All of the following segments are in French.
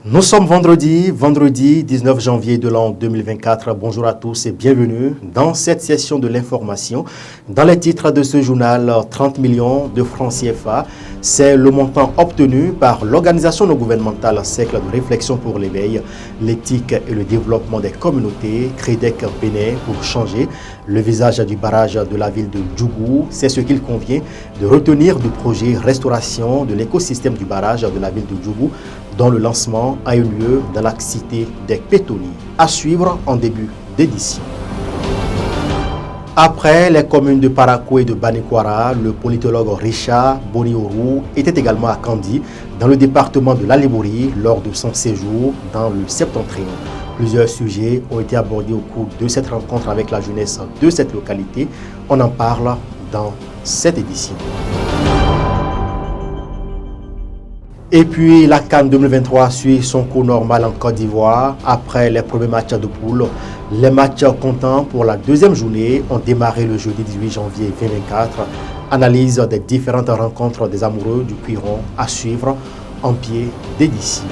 Nous sommes vendredi 19 janvier de l'an 2024. Bonjour à tous et bienvenue dans cette session de l'information. Dans les titres de ce journal, 30 millions de francs CFA, c'est le montant obtenu par l'organisation non gouvernementale Cercle de réflexion pour l'éveil, l'éthique et le développement des communautés, CREDEC Bénin, pour changer le visage du barrage de la ville de Djougou. C'est ce qu'il convient de retenir du projet restauration de l'écosystème du barrage de la ville de Djougou, dont le lancement a eu lieu dans la cité des Pétoni. À suivre en début d'édition. Après les communes de Parakou et de Banikwara, le politologue Richard Boniourou était également à Kandi, dans le département de l'Alibori, lors de son séjour dans le septentrion. Plusieurs sujets ont été abordés au cours de cette rencontre avec la jeunesse de cette localité. On en parle dans cette édition. Et puis la CAN 2023 suit son cours normal en Côte d'Ivoire. Après les premiers matchs de poule, les matchs comptants pour la deuxième journée ont démarré le jeudi 18 janvier 2024. Analyse des différentes rencontres des amoureux du Cuiron à suivre en pied d'édition.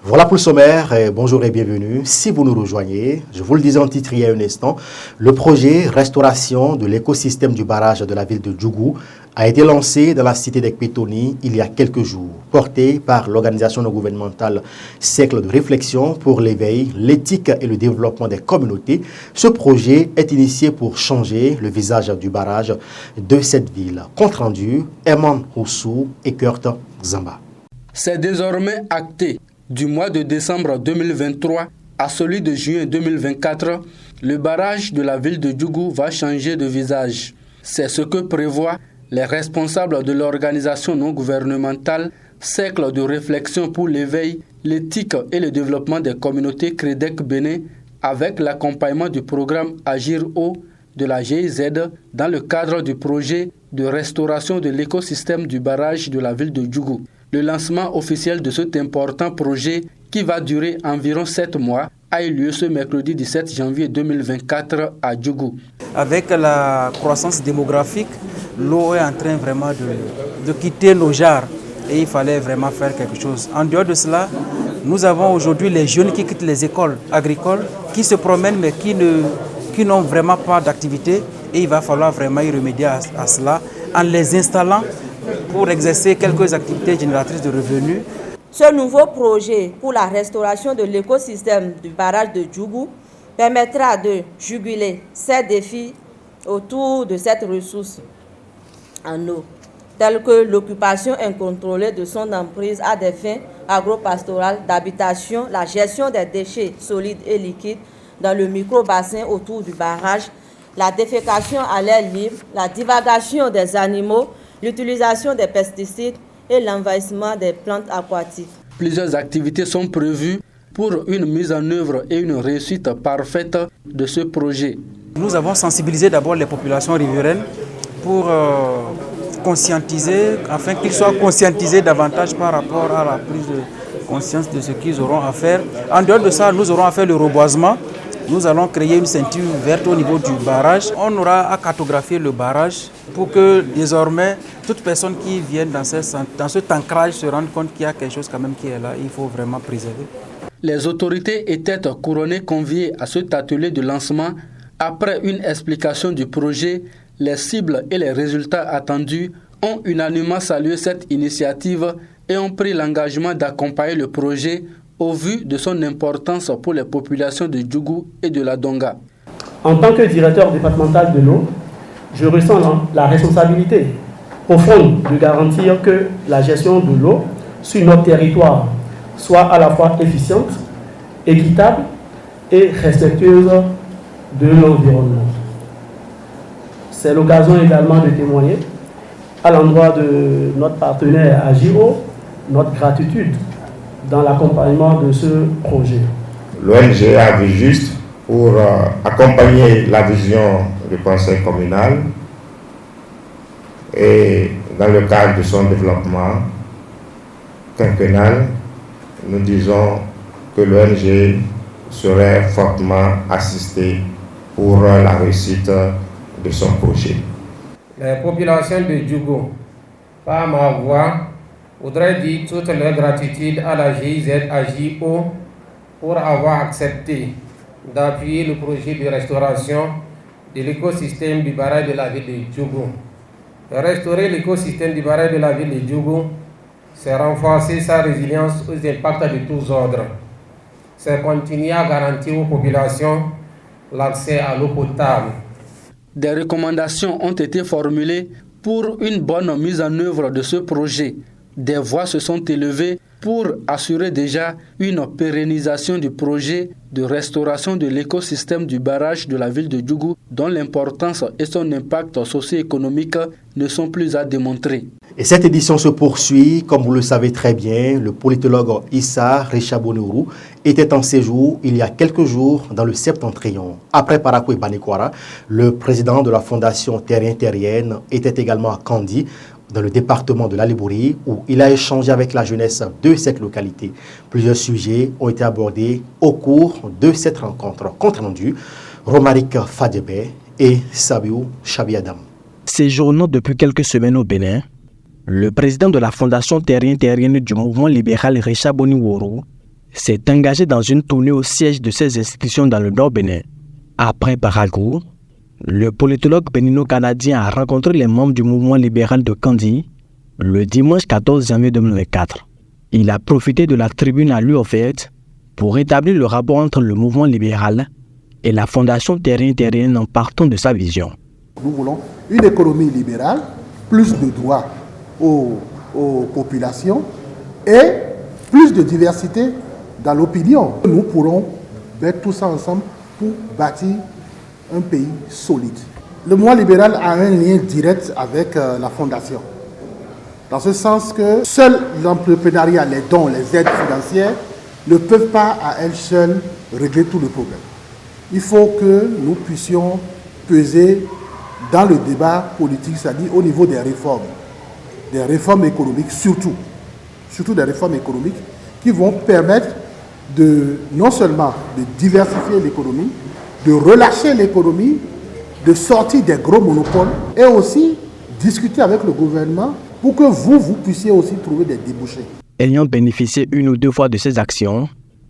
Voilà pour le sommaire, bonjour et bienvenue. Si vous nous rejoignez, je vous le disais en titre il y a un instant, le projet restauration de l'écosystème du barrage de la ville de Djougou a été lancé dans la cité des Pétoni il y a quelques jours, porté par l'organisation non gouvernementale Cercle de réflexion pour l'éveil, l'éthique et le développement des communautés. Ce projet est initié pour changer le visage du barrage de cette ville. Compte rendu, Herman Roussou et Kurt Zamba. C'est désormais acté. Du mois de décembre 2023 à celui de juin 2024, le barrage de la ville de Djougou va changer de visage. C'est ce que prévoient les responsables de l'organisation non gouvernementale Cercle de réflexion pour l'éveil, l'éthique et le développement des communautés CREDEC Bénin avec l'accompagnement du programme Agir Eau de la GIZ dans le cadre du projet de restauration de l'écosystème du barrage de la ville de Djougou. Le lancement officiel de cet important projet, qui va durer environ 7 mois, a eu lieu ce mercredi 17 janvier 2024 à Djougou. Avec la croissance démographique, l'eau est en train vraiment de quitter nos jarres et il fallait vraiment faire quelque chose. En dehors de cela, nous avons aujourd'hui les jeunes qui quittent les écoles agricoles, qui se promènent mais qui n'ont vraiment pas d'activité et il va falloir vraiment y remédier à cela en les installant pour exercer quelques activités génératrices de revenus. Ce nouveau projet pour la restauration de l'écosystème du barrage de Djougou permettra de juguler ces défis autour de cette ressource en eau, tels que l'occupation incontrôlée de son emprise à des fins agro-pastorales, d'habitation, la gestion des déchets solides et liquides dans le micro-bassin autour du barrage, la défécation à l'air libre, la divagation des animaux, l'utilisation des pesticides et l'envahissement des plantes aquatiques. Plusieurs activités sont prévues pour une mise en œuvre et une réussite parfaite de ce projet. Nous avons sensibilisé d'abord les populations riveraines pour conscientiser, afin qu'ils soient conscientisés davantage par rapport à la prise de conscience de ce qu'ils auront à faire. En dehors de ça, nous aurons à faire le reboisement. Nous allons créer une ceinture verte au niveau du barrage. On aura à cartographier le barrage pour que désormais, toute personne qui vienne dans cet ancrage se rende compte qu'il y a quelque chose quand même qui est là. Il faut vraiment préserver. Les autorités étaient couronnées conviées à cet atelier de lancement. Après une explication du projet, les cibles et les résultats attendus ont unanimement salué cette initiative et ont pris l'engagement d'accompagner le projet au vu de son importance pour les populations de Djougou et de la Donga. En tant que directeur départemental de l'eau, je ressens la responsabilité profonde de garantir que la gestion de l'eau sur notre territoire soit à la fois efficiente, équitable et respectueuse de l'environnement. C'est l'occasion également de témoigner à l'endroit de notre partenaire Agiro notre gratitude dans l'accompagnement de ce projet. L'ONG a vu juste pour accompagner la vision du conseil communal et dans le cadre de son développement quinquennal, nous disons que l'ONG serait fortement assisté pour la réussite de son projet. Les populations de Djougou, par ma voix, voudraient dire toute leur gratitude à la GIZ AJO pour avoir accepté d'appuyer le projet de restauration de l'écosystème du barrage de la ville de Djougou. Restaurer l'écosystème du barrage de la ville de Djougou, c'est renforcer sa résilience aux impacts de tous ordres. C'est continuer à garantir aux populations l'accès à l'eau potable. Des recommandations ont été formulées pour une bonne mise en œuvre de ce projet. Des voix se sont élevées pour assurer déjà une pérennisation du projet de restauration de l'écosystème du barrage de la ville de Djougou, dont l'importance et son impact socio-économique ne sont plus à démontrer. Et cette édition se poursuit, comme vous le savez très bien, le politologue Issa Rechaboniourou était en séjour il y a quelques jours dans le Septentrion. Après Parakou et Banekwara, le président de la Fondation Terrienne était également à Kandi, dans le département de la Lébourie, où il a échangé avec la jeunesse de cette localité. Plusieurs sujets ont été abordés au cours de cette rencontre. Compte rendu, Romaric Fadjebe et Sabiou Chabiadam. Séjournant depuis quelques semaines au Bénin, le président de la Fondation Terrienne du mouvement libéral Rechaboniourou s'est engagé dans une tournée au siège de ces institutions dans le nord Bénin. Après Parakou, le politologue bénino-canadien a rencontré les membres du mouvement libéral de Kandi le dimanche 14 janvier 2024. Il a profité de la tribune à lui offerte pour établir le rapport entre le mouvement libéral et la Fondation Terrienne en partant de sa vision. Nous voulons une économie libérale, plus de droits aux populations et plus de diversité dans l'opinion. Nous pourrons mettre tout ça ensemble pour bâtir un pays solide. Le mouvement libéral a un lien direct avec la fondation. Dans ce sens que seul l'entrepreneuriat, les dons, les aides financières ne peuvent pas à elles seules régler tout le problème. Il faut que nous puissions peser dans le débat politique, c'est-à-dire au niveau des réformes économiques surtout des réformes économiques qui vont permettre de non seulement de diversifier l'économie, de relâcher l'économie, de sortir des gros monopoles et aussi discuter avec le gouvernement pour que vous puissiez aussi trouver des débouchés. Ayant bénéficié une ou deux fois de ces actions,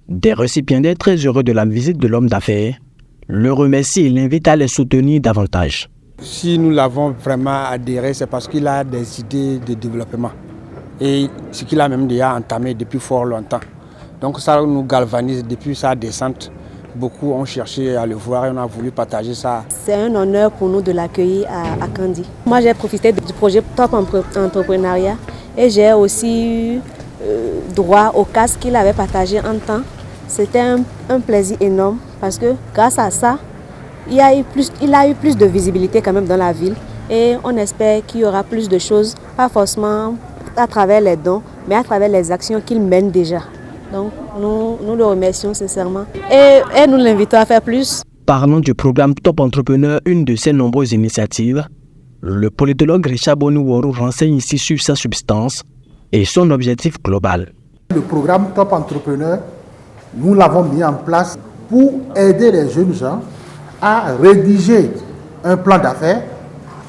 des récipiendaires très heureux de la visite de l'homme d'affaires le remercient et l'invitent à les soutenir davantage. Si nous l'avons vraiment adhéré, c'est parce qu'il a des idées de développement et ce qu'il a même déjà entamé depuis fort longtemps. Donc ça nous galvanise depuis sa descente. Beaucoup ont cherché à le voir et on a voulu partager ça. C'est un honneur pour nous de l'accueillir à Kandi. Moi, j'ai profité du projet Top Entrepreneuriat et j'ai aussi eu droit au casque qu'il avait partagé en temps. C'était un plaisir énorme parce que grâce à ça, il a eu plus de visibilité quand même dans la ville et on espère qu'il y aura plus de choses, pas forcément à travers les dons, mais à travers les actions qu'il mène déjà. Donc, nous le remercions sincèrement et nous l'invitons à faire plus. Parlant du programme Top Entrepreneur, une de ses nombreuses initiatives, le politologue Rechaboniourou renseigne ici sur sa substance et son objectif global. Le programme Top Entrepreneur, nous l'avons mis en place pour aider les jeunes gens à rédiger un plan d'affaires,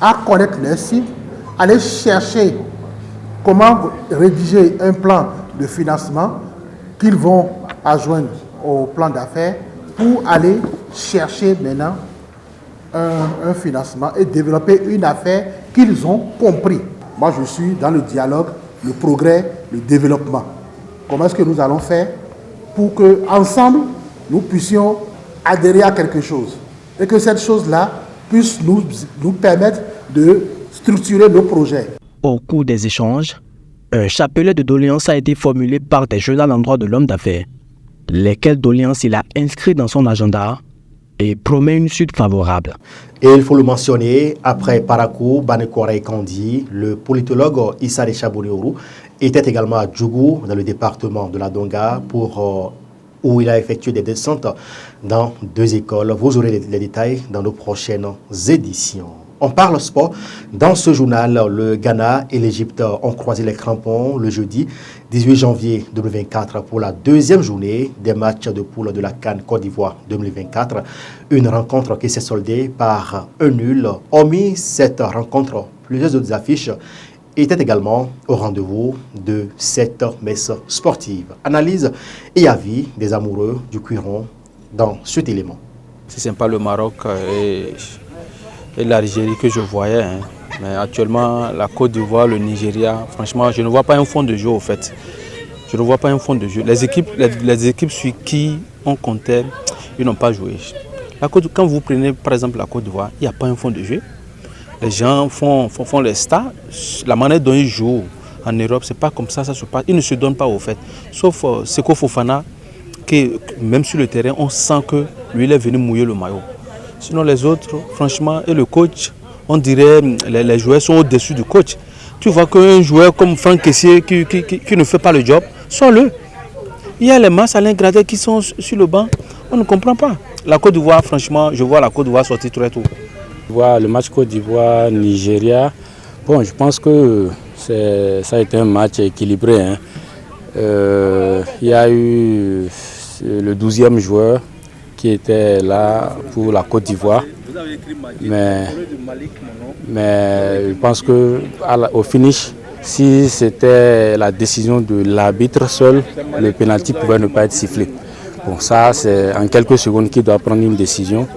à connaître leurs cibles, aller chercher comment rédiger un plan de financement qu'ils vont adjoindre au plan d'affaires pour aller chercher maintenant un financement et développer une affaire qu'ils ont compris. Moi, je suis dans le dialogue, le progrès, le développement. Comment est-ce que nous allons faire pour qu'ensemble, nous puissions adhérer à quelque chose et que cette chose-là puisse nous permettre de structurer nos projets. Au cours des échanges, un chapelet de doléances a été formulé par des jeunes à l'endroit de l'homme d'affaires, lesquelles doléances il a inscrites dans son agenda et promet une suite favorable. Et il faut le mentionner, après Parakou, Banekwara et Kandi, le politologue Issa Rechaboniourou était également à Djougou, dans le département de la Donga, où il a effectué des descentes dans 2 écoles. Vous aurez les détails dans nos prochaines éditions. On parle sport. Dans ce journal, le Ghana et l'Égypte ont croisé les crampons le jeudi 18 janvier 2024 pour la deuxième journée des matchs de poule de la CAN Côte d'Ivoire 2024. Une rencontre qui s'est soldée par un nul. Hormis cette rencontre, plusieurs autres affiches étaient également au rendez-vous de cette messe sportive. Analyse et avis des amoureux du cuiron dans cet élément. C'est sympa le Maroc et l'Algérie que je voyais. Mais actuellement, la Côte d'Ivoire, le Nigeria, franchement, je ne vois pas un fond de jeu au fait. Je ne vois pas un fond de jeu. Les équipes sur qui on comptait, ils n'ont pas joué. Quand vous prenez par exemple la Côte d'Ivoire, il n'y a pas un fond de jeu. Les gens font les stars. La manière dont ils jouent en Europe, c'est pas comme ça se passe. Ils ne se donnent pas au fait. Sauf Seko Fofana, que même sur le terrain, on sent que lui, il est venu mouiller le maillot. Sinon les autres, franchement, et le coach, on dirait les joueurs sont au-dessus du coach. Tu vois qu'un joueur comme Franck Kessié qui ne fait pas le job, sors-le. Il y a les masses Alain Gradet qui sont sur le banc, on ne comprend pas. La Côte d'Ivoire, franchement, je vois la Côte d'Ivoire sortir très tôt. Le match Côte d'Ivoire-Nigeria, bon, je pense que ça a été un match équilibré. Il y a eu le 12e joueur qui était là pour la Côte d'Ivoire. Mais je pense qu'au finish, si c'était la décision de l'arbitre seul, le pénalty pouvait ne pas être sifflé. Bon, ça, c'est en quelques secondes qu'il doit prendre une décision.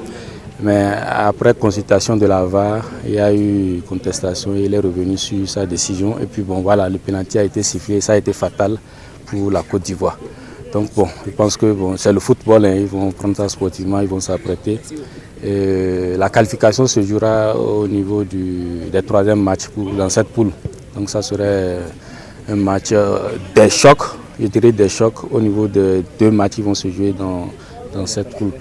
Mais après consultation de la VAR, il y a eu contestation et il est revenu sur sa décision. Et puis bon, voilà, le pénalty a été sifflé, ça a été fatal pour la Côte d'Ivoire. Donc bon, je pense que c'est le football, ils vont prendre ça sportivement, ils vont s'apprêter. La qualification se jouera au niveau des troisièmes matchs dans cette poule. Donc ça serait un match des chocs, je dirais des chocs au niveau de 2 matchs qui vont se jouer dans cette poule.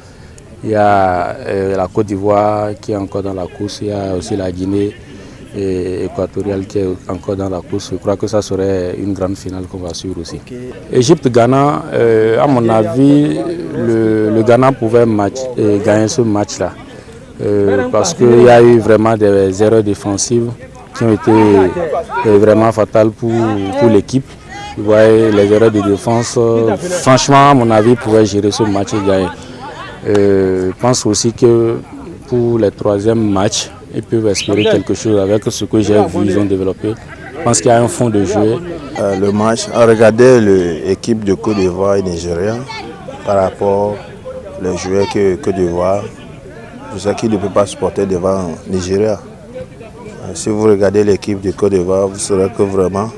Il y a la Côte d'Ivoire qui est encore dans la course, il y a aussi la Guinée équatoriale qui est encore dans la course. Je crois que ça serait une grande finale qu'on va suivre aussi. Égypte-Ghana, à mon avis, le Ghana pouvait gagner ce match-là. Parce qu'il y a eu vraiment des erreurs défensives qui ont été vraiment fatales pour l'équipe. Vous voyez, les erreurs de défense, franchement, à mon avis, pouvaient gérer ce match et gagner. Je pense aussi que pour les troisièmes matchs, ils peuvent espérer quelque chose avec ce que j'ai vu, ils ont développé. Je pense qu'il y a un fond de jeu. Le match, on regardait l'équipe de Côte d'Ivoire et Nigeria par rapport aux joueurs que Côte d'Ivoire. Je sais qu'il ne peut pas supporter devant Nigeria. Si vous regardez l'équipe de Côte d'Ivoire, vous saurez que vraiment,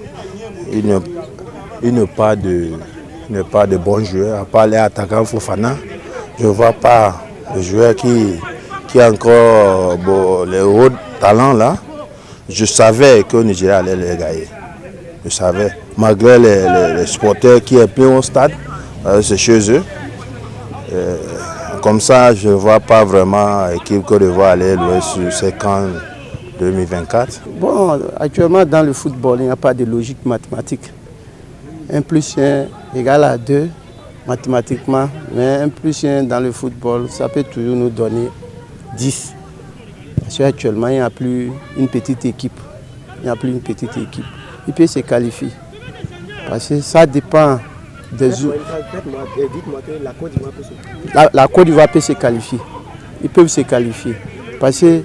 il n'y a pas de bons joueurs. À part les attaquants Fofana, je ne vois pas le joueur qui a encore les hauts talents là. Je savais que le Nigeria allait les gagner. Je savais. Malgré les supporters qui est plein au stade, c'est chez eux. Comme ça, je ne vois pas vraiment l'équipe Côte d'Ivoire aller loin sur ces camps 2024. Bon, actuellement dans le football, il n'y a pas de logique mathématique. 1 + 1 égale à 2 mathématiquement, mais 1 + 1 dans le football, ça peut toujours nous donner 10. Parce qu'actuellement, il n'y a plus une petite équipe. Il peut se qualifier. Parce que ça dépend des jours. Dites-moi que la Côte d'Ivoire peut se qualifier. La Côte d'Ivoire peut se qualifier. Ils peuvent se qualifier. Parce que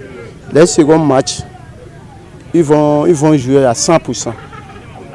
les seconds matchs, ils vont jouer à 100%.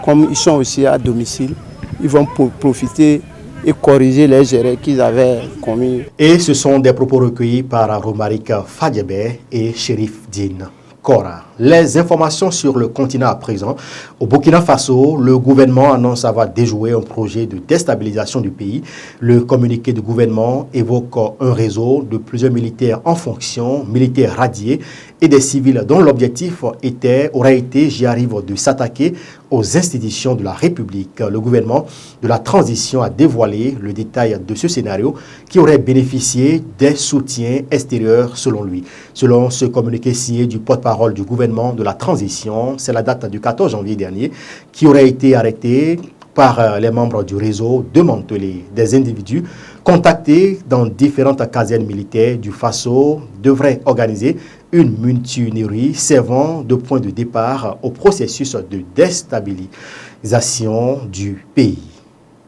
Comme ils sont aussi à domicile, ils vont profiter et corriger les erreurs qu'ils avaient commis. Et ce sont des propos recueillis par Romaric Fadiebe et Chérif Dine Kora. Les informations sur le continent à présent. Au Burkina Faso, le gouvernement annonce avoir déjoué un projet de déstabilisation du pays. Le communiqué du gouvernement évoque un réseau de plusieurs militaires en fonction, militaires radiés et des civils dont l'objectif aurait été, j'y arrive, de s'attaquer aux institutions de la République. Le gouvernement de la transition a dévoilé le détail de ce scénario qui aurait bénéficié des soutiens extérieurs selon lui. Selon ce communiqué signé du porte-parole du gouvernement de la transition, c'est la date du 14 janvier dernier, qui aurait été arrêté par les membres du réseau démantelé. Des individus contactés dans différentes casernes militaires du Faso devraient organiser une mutinerie servant de point de départ au processus de déstabilisation du pays.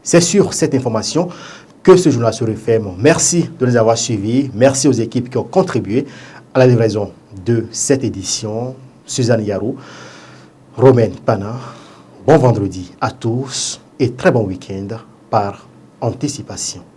C'est sur cette information que ce journal se referme. Merci de nous avoir suivis. Merci aux équipes qui ont contribué à la livraison de cette édition. Suzanne Yarou, Romaine Pana. Bon vendredi à tous et très bon week-end par anticipation.